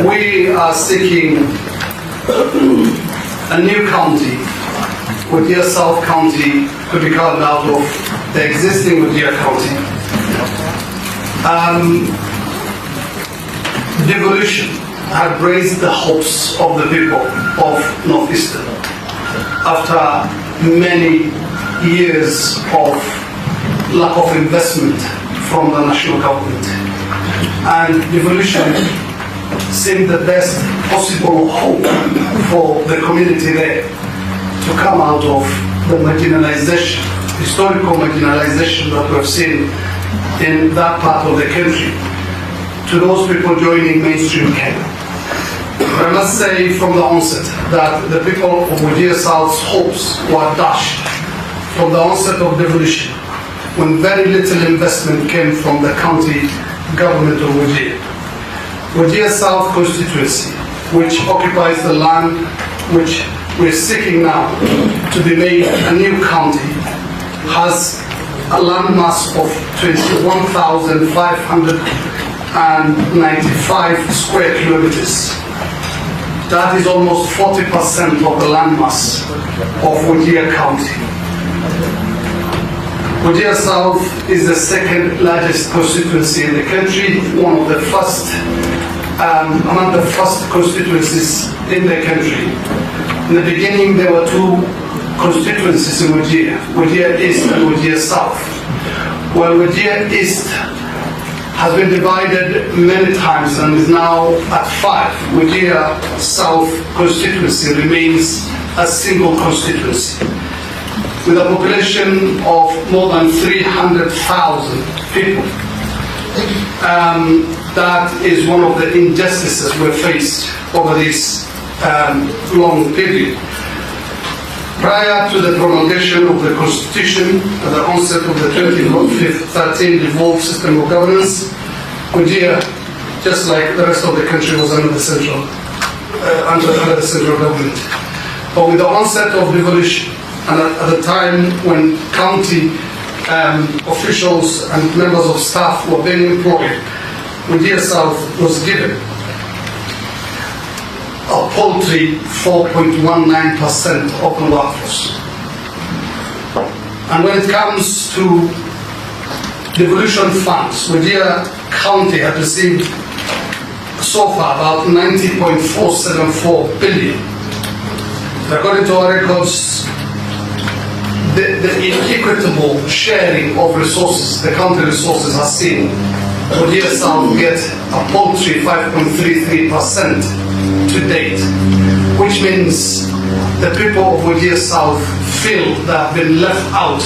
we are seeking a new county, Wajir South County, to be carved out of the existing Wajir County. Devolution had raised the hopes of the people of Northeastern after many years of lack of investment from the national government. And devolution seemed the best possible hope for the community there to come out of the marginalization, historical marginalization that we've seen in that part of the country, to those people joining mainstream Kenya. But I must say from the onset that the people of Wajir South's hopes were dashed from the onset of devolution, when very little investment came from the county government of Wajir. Wajir South constituency, which occupies the land which we're seeking now to be made a new county, has a landmass of 21,595 square kilometers. That is almost 40% of the landmass of Wajir County. Wajir South is the second largest constituency in the country, one of the first, among the first constituencies in the country. In the beginning, there were two constituencies in Wajir, Wajir East and Wajir South. Well, Wajir East has been divided many times and is now at 5. Wajir South constituency remains a single constituency, with a population of more than 300,000 people. That is one of the injustices we've faced over this long period. Prior to the promulgation of the Constitution at the onset of the 2013 devolved system of governance, Wajir, just like the rest of the country, was under the central government. But with the onset of devolution, and at the time when county officials and members of staff were being employed, Wajir South was given a paltry 4.19% of the workforce. And when it comes to devolution funds, Wajir County had received so far about 90.474 billion. According to our records, the inequitable sharing of resources, the county resources, has seen Wajir South get a paltry 5.33% to date, which means the people of Wajir South feel they have been left out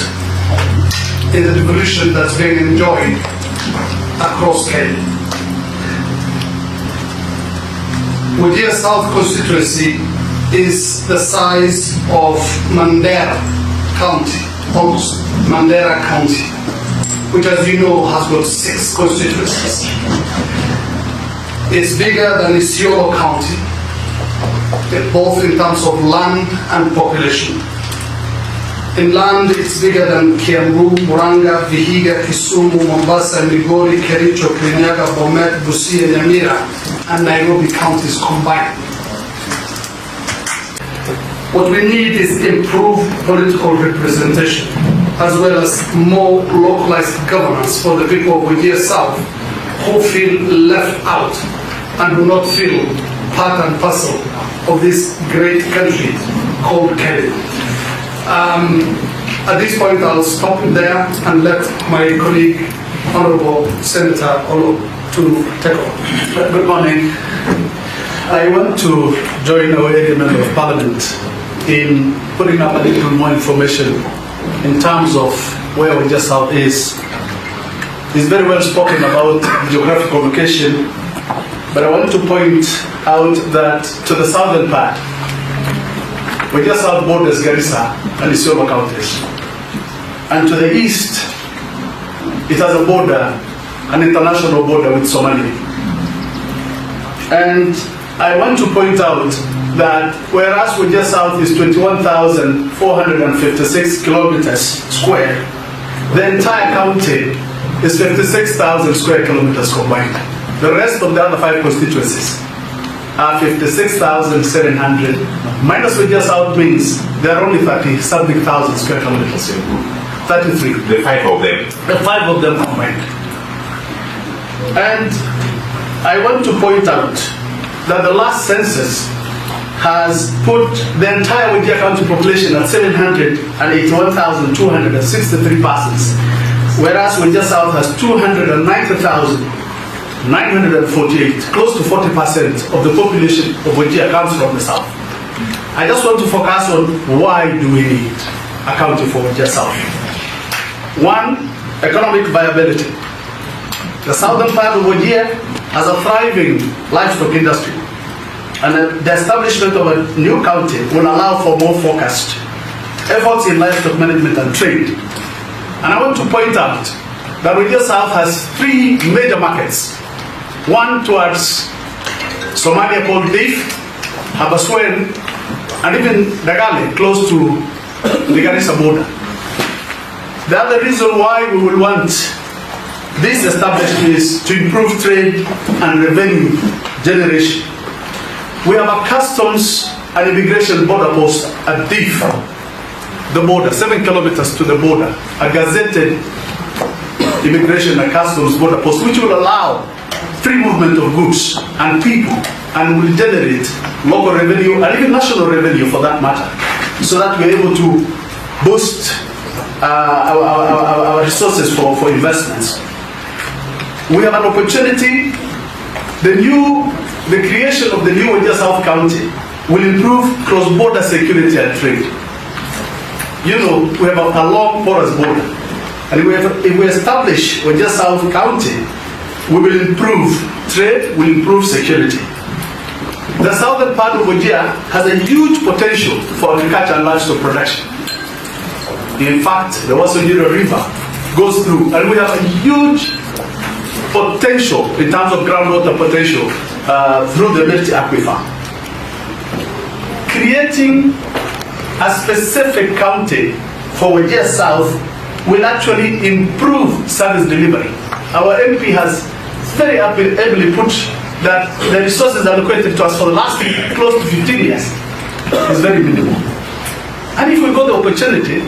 in the devolution that's being enjoyed across Kenya. Wajir South constituency is the size of Mandera County, almost Mandera County, which, as you know, has got 6 constituencies. It's bigger than Isiolo County, both in terms of land and population. In land, it's bigger than Kiambu, Muranga, Vihiga, Kisumu, Mombasa, Migori, Kericho, Kirinyaga, Bomet, Busia, Nyamira, and Nairobi counties combined. What we need is improved political representation, as well as more localized governance for the people of Wajir South, who feel left out and do not feel part and parcel of this great country called Kenya. At this point, I'll stop there and let my colleague, Honorable Senator Olo, to take over. Good morning. I want to join our area member of Parliament in putting up a little more information in terms of where Wajir South is. It's very well spoken about the geographical location, but I want to point out that to the southern part, Wajir South borders Garissa and Isiolo counties. And to the east, it has a border, an international border with Somalia. And I want to point out that whereas Wajir South is 21,456 kilometers square, the entire county is 56,000 square kilometers combined. The rest of the other 5 constituencies are 56,700. Minus Wajir South means there are only 30-something thousand square kilometers here. 33. The five of them. The five of them combined. And I want to point out that the last census has put the entire Wajir County population at 781,263 persons, whereas Wajir South has 290,948, close to 40% of the population of Wajir comes from the south. I just want to focus on why do we need a county for Wajir South. One, economic viability. The southern part of Wajir has a thriving livestock industry, and the establishment of a new county will allow for more focused efforts in livestock management and trade. And I want to point out that Wajir South has three major markets. One towards Somalia called Beef, Habaswein, and even Dagale, close to the Garissa border. The other reason why we will want this established is to improve trade and revenue generation. We have a customs and immigration border post at Beef, the border, 7 kilometers to the border, a gazetted immigration and customs border post, which will allow free movement of goods and people, and will generate local revenue and even national revenue for that matter, so that we're able to boost our resources for investments. We have an opportunity. The creation of the new Wajir South County will improve cross-border security and trade. You know, we have a long porous border, and if we establish Wajir South County, we will improve trade, will improve security. The southern part of Wajir has a huge potential for agriculture and livestock production. In fact, the Wasonyiro River goes through, and we have a huge potential in terms of groundwater potential through the Melty Aquifer. Creating a specific county for Wajir South will actually improve service delivery. Our MP has very ably put that the resources allocated to us for the last close to 15 years is very minimal. And if we got the opportunity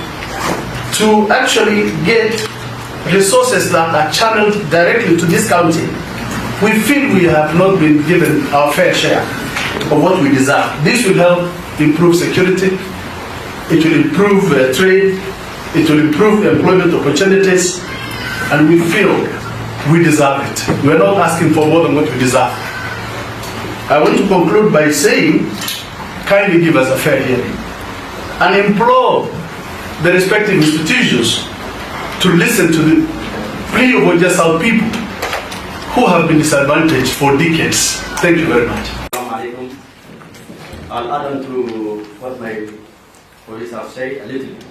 to actually get resources that are channeled directly to this county, we feel we have not been given our fair share of what we deserve. This will help improve security, it will improve trade, it will improve employment opportunities, and we feel we deserve it. We are not asking for more than what we deserve. I want to conclude by saying, kindly give us a fair hearing and implore the respective institutions to listen to the plea of Wajir South people who have been disadvantaged for decades. Thank you very much. I'll add on to what my colleagues have said a little bit.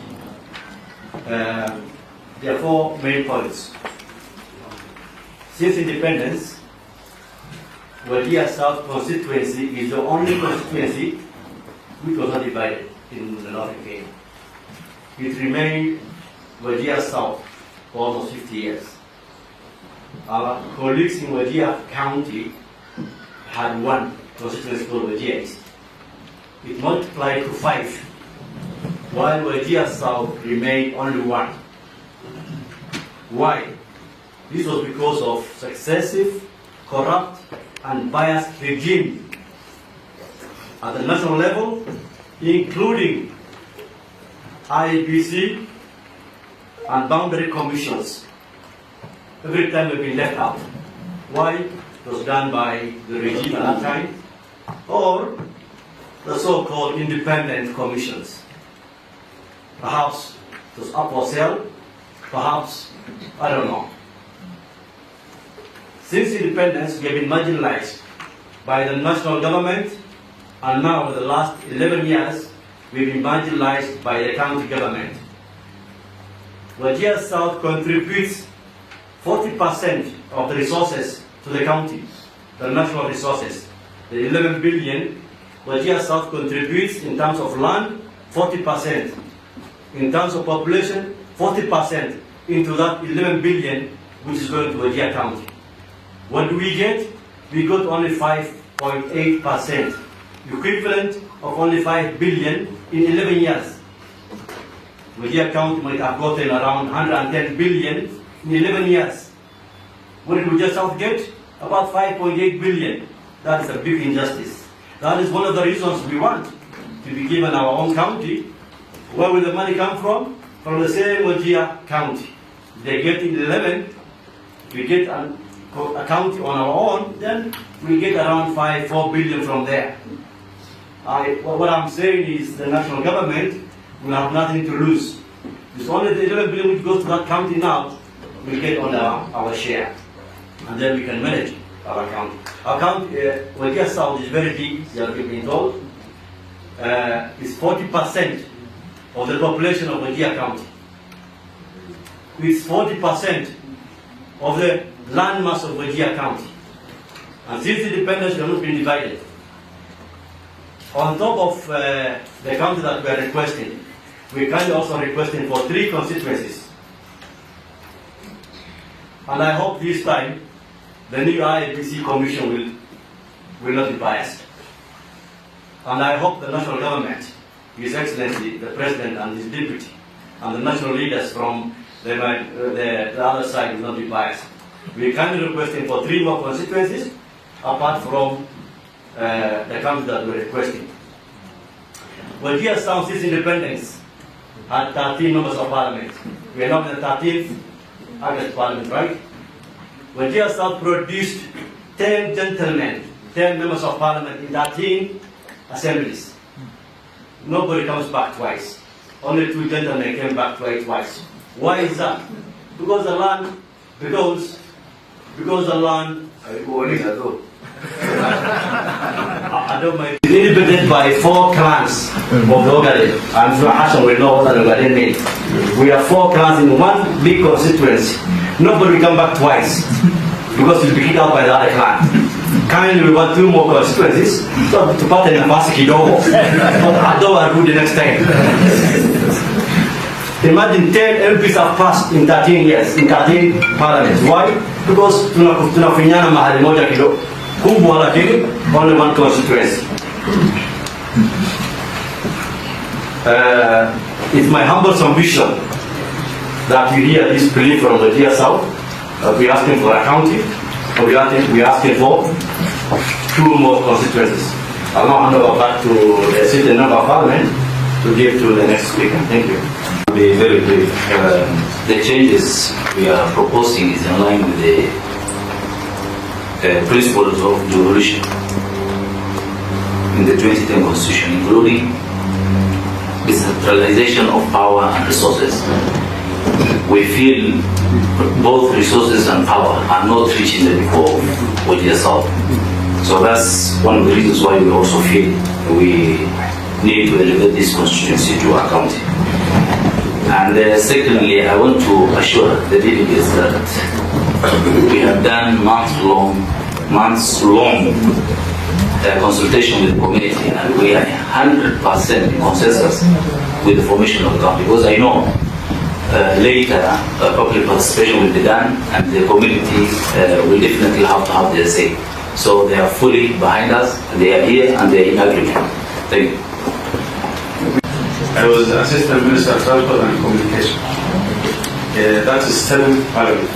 There are four main points. Since independence, Wajir South constituency is the only constituency which was not divided in the Northern Kenya. It remained Wajir South for almost 50 years. Our colleagues in Wajir County had one constituency called Wajir East. It multiplied to 5, while Wajir South remained only 1. Why? This was because of successive, corrupt, and biased regime at the national level, including IBC and boundary commissions. Every time we've been left out. Why? It was done by the regime at that time, or the so-called independent commissions. Perhaps it was up for sale, perhaps, I don't know. Since independence, we have been marginalized by the national government, and now, in the last 11 years, we've been marginalized by the county government. Wajir South contributes 40% of the resources to the county, the national resources. The 11 billion, Wajir South contributes in terms of land, 40%. In terms of population, 40% into that 11 billion which is going to Wajir County. What do we get? We got only 5 5.8%, equivalent of only 5 billion in 11 years. Wajir County might have gotten around 110 billion in 11 years. What did Wajir South get? About 5.8 billion. That is a big injustice. That is one of the reasons we want to be given our own county. Where will the money come from? From the same Wajir County. They get in 11. If we get a county on our own, then we get around 4 billion from there. What I'm saying is the national government will have nothing to lose. It's only the 11 billion which goes to that county now, we get on our share. And then we can manage our county. Our county, Wajir South is very big, you have been told. It's 40% of the population of Wajir County. It's 40% of the landmass of Wajir County. And since independence, we have not been divided. On top of the county that we are requesting, we are also requesting for 3 constituencies. And I hope this time the new IAPC commission will not be biased. And I hope the national government, His Excellency, the President and his deputy, and the national leaders from the other side will not be biased. We are kindly requesting for 3 more constituencies, apart from the county that we are requesting. Wajir South since independence had 13 members of parliament. We are now in the 13th August parliament, right? Wajir South produced 10 gentlemen, 10 members of parliament in 13 assemblies. Nobody comes back twice. Only 2 gentlemen came back twice. Why is that? Because the land, because the land, I don't mind. It's inhabited by 4 clans of the Ogaden. I'm sure Hassan will know what the Ogaden means. We have 4 clans in one big constituency. Nobody will come back twice because you'll be kicked out by the other clan. Kindly, we want 2 more constituencies to part in the Masiki Dogo. But I don't do the next time. Imagine 10 MPs have passed in 13 years, in 13 parliaments. Why? Because tunafinyana mahali moja kidogo. Kubwa lakini only one constituency. It's my humble ambition that you hear this plea from the Wajir South. We're asking for a county. We're asking for 2 more constituencies. I'll now hand over back to the sitting member of parliament to give to the next speaker. Thank you. To be very brief, the changes we are proposing is in line with the principles of devolution in the 2010 Constitution, including decentralization of power and resources. We feel both resources and power are not reaching the people of Wajir South. So that's one of the reasons why we also feel we need to elevate this constituency to our county. And secondly, I want to assure the delegates that we have done months-long consultation with the community, and we are 100% in consensus with the formation of the county. Because I know later public participation will be done, and the community will definitely have to have their say. So they are fully behind us, they are here, and they are in agreement. Thank you. I was the Assistant Minister of Transport and Communication. That is 7th Parliament.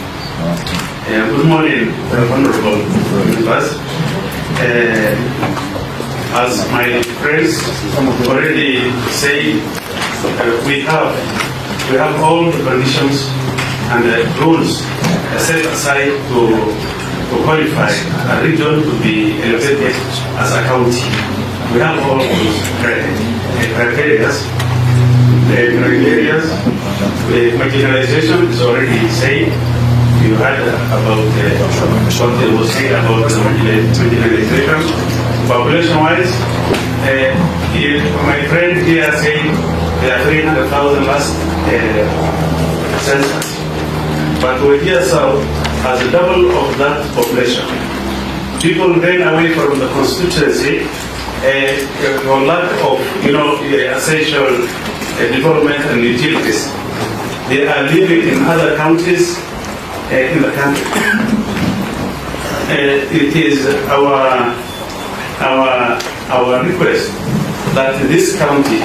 Good morning, Honorable members. As my friends already say, we have all the conditions and the rules set aside to qualify a region to be elevated as a county. We have all those criteria. The marginalization is already said. You heard about what they will say about the marginalization. Population-wise, my friend here said there are 300,000 last census. But Wajir South has double of that population. People ran away from the constituency for lack of, essential development and utilities. They are living in other counties in the country. It is our our request that this county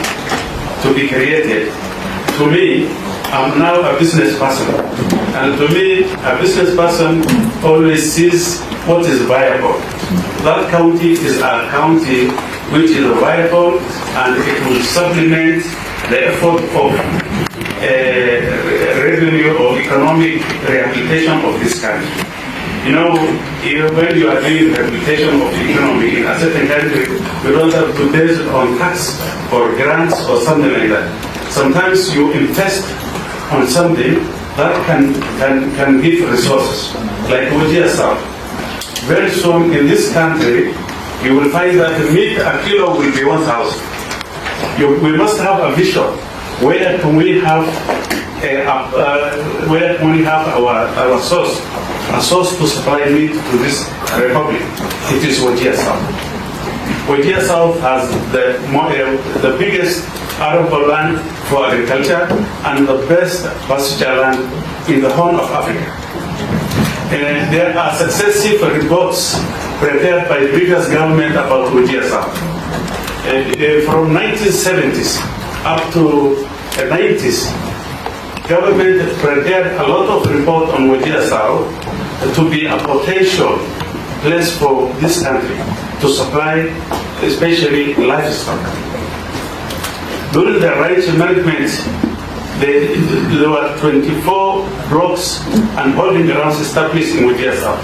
to be created, to me, I'm now a business person. And to me, a business person always sees what is viable. That county is a county which is viable, and it will supplement the effort of revenue or economic rehabilitation of this country. You know, when you are doing rehabilitation of the economy in a certain country, you don't have to base it on tax or grants or something like that. Sometimes you invest on something that can give resources, like Wajir South. Very soon in this country, you will find that meat a kilo will be 1,000. We must have a vision. Where can we have our source, a source to supply meat to this republic? It is Wajir South. Wajir South has the biggest arable land for agriculture and the best pasture land in the Horn of Africa. There are successive reports prepared by the previous government about Wajir South. From 1970s up to the 90s, government prepared a lot of reports on Wajir South to be a potential place for this country to supply, especially livestock. During the ranch management, there were 24 blocks and holding grounds established in Wajir South,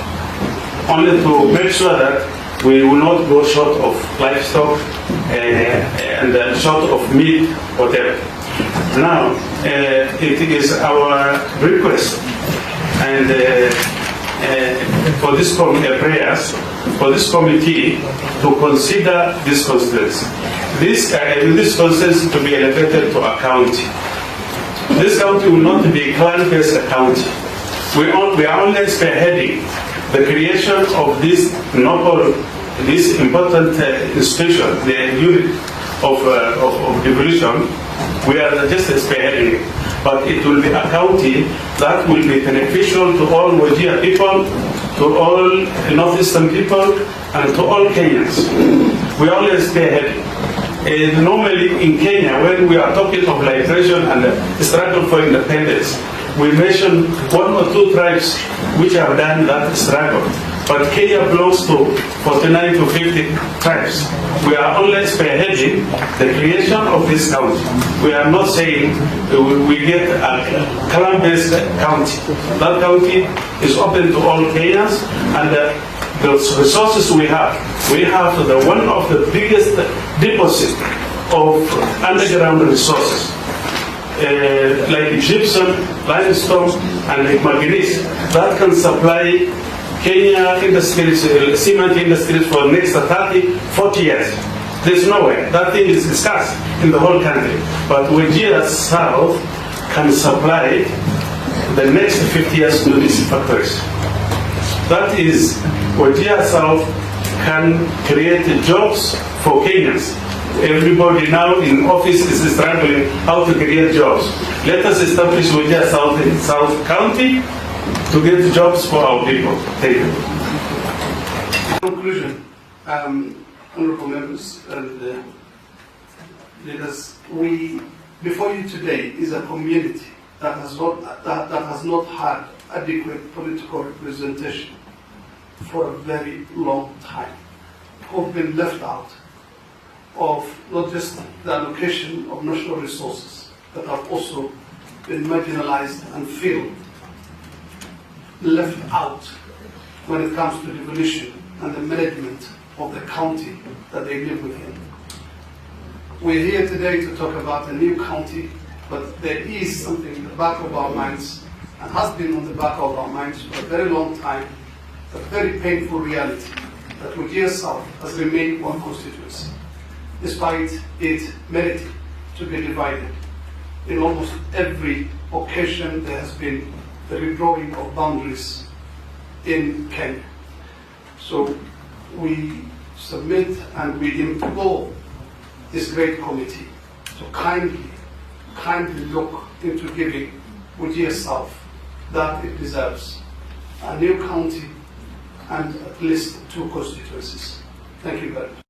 only to make sure that we will not go short of livestock and short of meat, whatever. Now, it is our request and for this prayers for this committee to consider this constituency. This constituency to be elevated to a county. This county will not be a clan-based county. We are only spearheading the creation of this noble, this important institution, the unit of devolution. We are just spearheading it. But it will be a county that will be beneficial to all Wajir people, to all northeastern people, and to all Kenyans. We always spearheading. Normally in Kenya, when we are talking of liberation and the struggle for independence, we mention one or two tribes which have done that struggle. But Kenya belongs to 49 to 50 tribes. We are only spearheading the creation of this county. We are not saying we get a clan-based county. That county is open to all Kenyans, and the resources we have one of the biggest deposits of underground resources, like gypsum, limestone, and like manganese, that can supply Kenya industries, cement industries for the next 30, 40 years. There's nowhere. That thing is discussed in the whole country. But Wajir South can supply the next 50 years to these factories. That is, Wajir South can create jobs for Kenyans. Everybody now in office is struggling how to create jobs. Let us establish Wajir South in South County to get jobs for our people. Thank you. In conclusion, honorable members and leaders, before you today is a community that has not had adequate political representation for a very long time, who've been left out of not just the allocation of national resources, but have also been marginalized and feel left out when it comes to devolution and the management of the county that they live within. We're here today to talk about a new county, but there is something in the back of our minds, and has been on the back of our minds for a very long time, a very painful reality, that Wajir South has remained one constituency, despite it meriting to be divided. In almost every occasion there has been the redrawing of boundaries in Kenya. So we submit and we implore this great committee to kindly look into giving Wajir South that it deserves, a new county and at least 2 constituencies. Thank you very much.